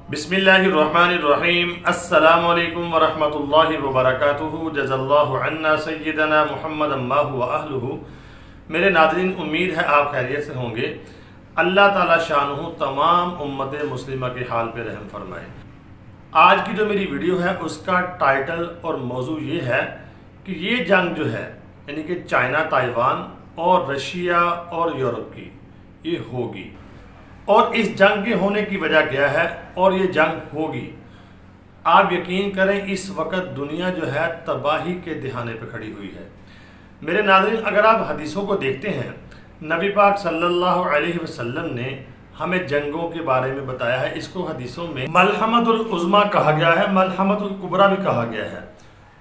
बिस्मिल्लाहिर्रहमानिर्रहीम। अस्सलामु अलैकुम वरहमतुल्लाहि वबरकातुहू। जज़ल्लाहु अन्ना सय्यदना मुहम्मद अम्मा व अहलुहू। मेरे नाज़रीन, उम्मीद है आप खैरियत से होंगे। अल्लाह ताला शानुहु तमाम उम्मत मुस्लिमा के हाल पे रहम फरमाए। आज की जो मेरी वीडियो है उसका टाइटल और मौजू ये है कि ये जंग जो है यानी कि चाइना ताइवान और रशिया और यूरोप की ये होगी, और इस जंग के होने की वजह क्या है और ये जंग होगी। आप यकीन करें, इस वक्त दुनिया जो है तबाही के दिहाने पे खड़ी हुई है। मेरे नाज़रीन, अगर आप हदीसों को देखते हैं, नबी पाक सल्लल्लाहु अलैहि वसल्लम ने हमें जंगों के बारे में बताया है। इसको हदीसों में मलहमतुल उज़्मा कहा गया है, मलहमतुल कुबरा भी कहा गया है।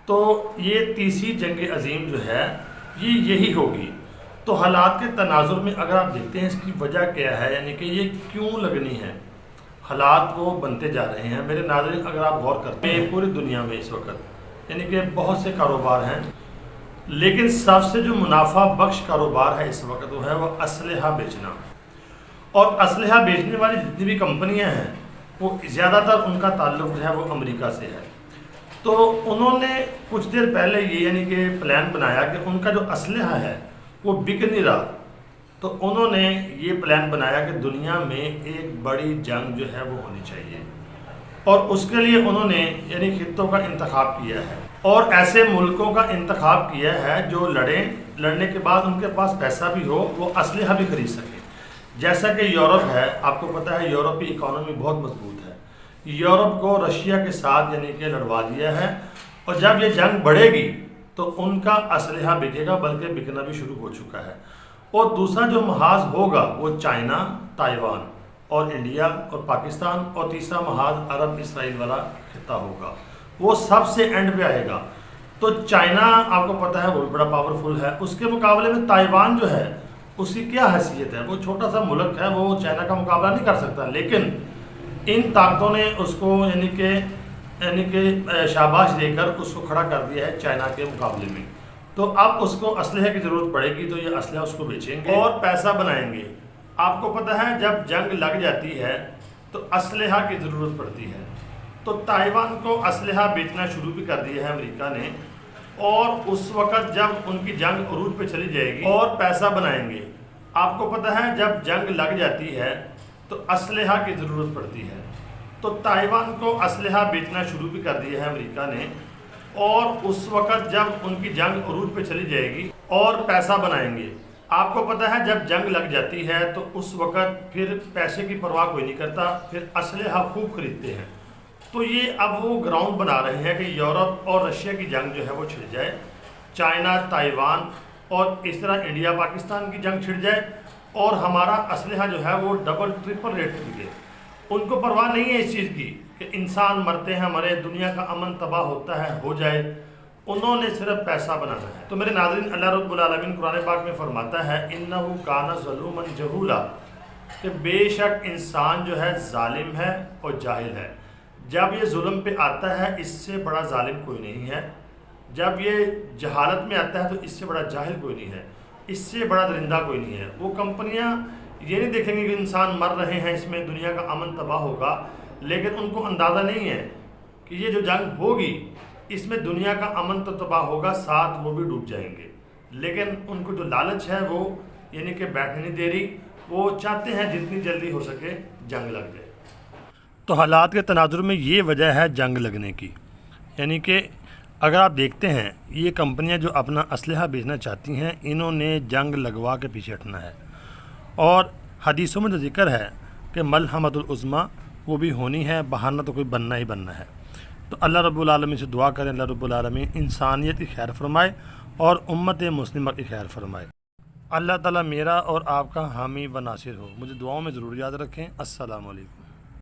तो ये तीसरी जंग अजीम जो है ये यही होगी। तो हालात के तनाजुर में अगर आप देखते हैं इसकी वजह क्या है, यानी कि ये क्यों लगनी है, हालात वो बनते जा रहे हैं। मेरे नाज़रीन, अगर आप गौर करते हैं पूरी दुनिया में इस वक्त यानी कि बहुत से कारोबार हैं, लेकिन सबसे जो मुनाफा बख्श कारोबार है इस वक्त वो है वो असलहा बेचना। और असलहा बेचने वाली जितनी भी कंपनियां हैं वो ज़्यादातर उनका ताल्लुक जो है वो अमेरिका से है। तो उन्होंने कुछ देर पहले ये यानी कि प्लान बनाया कि उनका जो असलहा है वो बिक नहीं रहा। तो उन्होंने ये प्लान बनाया कि दुनिया में एक बड़ी जंग जो है वो होनी चाहिए, और उसके लिए उन्होंने यानी खित्तों का इंतखाब किया है और ऐसे मुल्कों का इंतखाब किया है जो लड़ने के बाद उनके पास पैसा भी हो, वो असलहा भी खरीद सके। जैसा कि यूरोप है, आपको पता है यूरोप की इकॉनमी बहुत मजबूत है। यूरोप को रशिया के साथ यानी कि लड़वा दिया है, और जब ये जंग बढ़ेगी तो उनका असलहा बिकेगा, बल्कि बिकना भी शुरू हो चुका है। और दूसरा जो महाज होगा वो चाइना, ताइवान और इंडिया और पाकिस्तान, और तीसरा महाज अरब इसराइल वाला खिता होगा, वो सबसे एंड पे आएगा। तो चाइना आपको पता है वो भी बड़ा पावरफुल है, उसके मुकाबले में ताइवान जो है उसकी क्या हैसियत है, वो छोटा सा मुल्क है, वो चाइना का मुकाबला नहीं कर सकता। लेकिन इन ताकतों ने उसको यानी कि शाबाश देकर उसको खड़ा कर दिया है चाइना के मुकाबले में। तो अब उसको असलहे की ज़रूरत पड़ेगी, तो ये असलहा उसको बेचेंगे और पैसा बनाएंगे। आपको पता है जब जंग लग जाती है तो असलहा की ज़रूरत पड़ती है। तो ताइवान को असलहा बेचना शुरू भी कर दिया है अमेरिका ने, और उस वक़्त जब उनकी जंग अरूज पे चली जाएगी और पैसा बनाएंगे। आपको पता है जब जंग लग जाती है तो असलहा की ज़रूरत पड़ती है। तो ताइवान को असलहा बेचना शुरू भी कर दिया है अमेरिका ने, और उस वक़्त जब उनकी जंग अरूज पे चली जाएगी और पैसा बनाएंगे। आपको पता है जब जंग लग जाती है तो उस वक़्त फिर पैसे की परवाह कोई नहीं करता, फिर असलहा खूब खरीदते हैं। तो ये अब वो ग्राउंड बना रहे हैं कि यूरोप और रशिया की जंग जो है वो छिड़ जाए, चाइना, ताइवान और इस तरह इंडिया पाकिस्तान की जंग छिड़ जाए, और हमारा असलहा जो है वो डबल ट्रिपल रेट मिले। उनको परवाह नहीं है इस चीज़ की कि इंसान मरते हैं, हमारे दुनिया का अमन तबाह होता है, हो जाए। उन्होंने सिर्फ पैसा बनाना है। तो मेरे नाज़रीन, अल्लाह रब्बुल आलमीन कुरान पाक में फरमाता है इन्नहु काना ज़लूमन जहूला, कि बेशक इंसान जो है जालिम है और जाहिल है। जब ये जुल्म पे आता है इससे बड़ा जालिम कोई नहीं है, जब ये जहालत में आता है तो इससे बड़ा जाहिल कोई नहीं है, इससे बड़ा दरिंदा कोई नहीं है। वो कंपनियां ये नहीं देखेंगे कि इंसान मर रहे हैं, इसमें दुनिया का अमन तबाह होगा, लेकिन उनको अंदाज़ा नहीं है कि ये जो जंग होगी इसमें दुनिया का अमन तो तबाह होगा, साथ वो भी डूब जाएंगे। लेकिन उनको जो लालच है वो यानी कि बैठने नहीं दे रही, वो चाहते हैं जितनी जल्दी हो सके जंग लग जाए। तो हालात के तनाजुर में ये वजह है जंग लगने की। यानी कि अगर आप देखते हैं ये कंपनियां जो अपना असलहा बेचना चाहती हैं, इन्होंने जंग लगवा के पीछे हटना है। और हदीसों में जो जिक्र है कि मलहमतुल उज़्मा वो भी होनी है, बहाना तो कोई बनना ही बनना है। तो अल्लाह रब्बुल आलमीन से दुआ करें, अल्लाह रब्बुल आलमीन इंसानियत की खैर फरमाए और उम्मत मुस्लिमा की खैर फरमाए। अल्लाह ताला मेरा और आपका हामी व नासिर हो। मुझे दुआओं में ज़रूर याद रखें। अस्सलामु अलैकुम।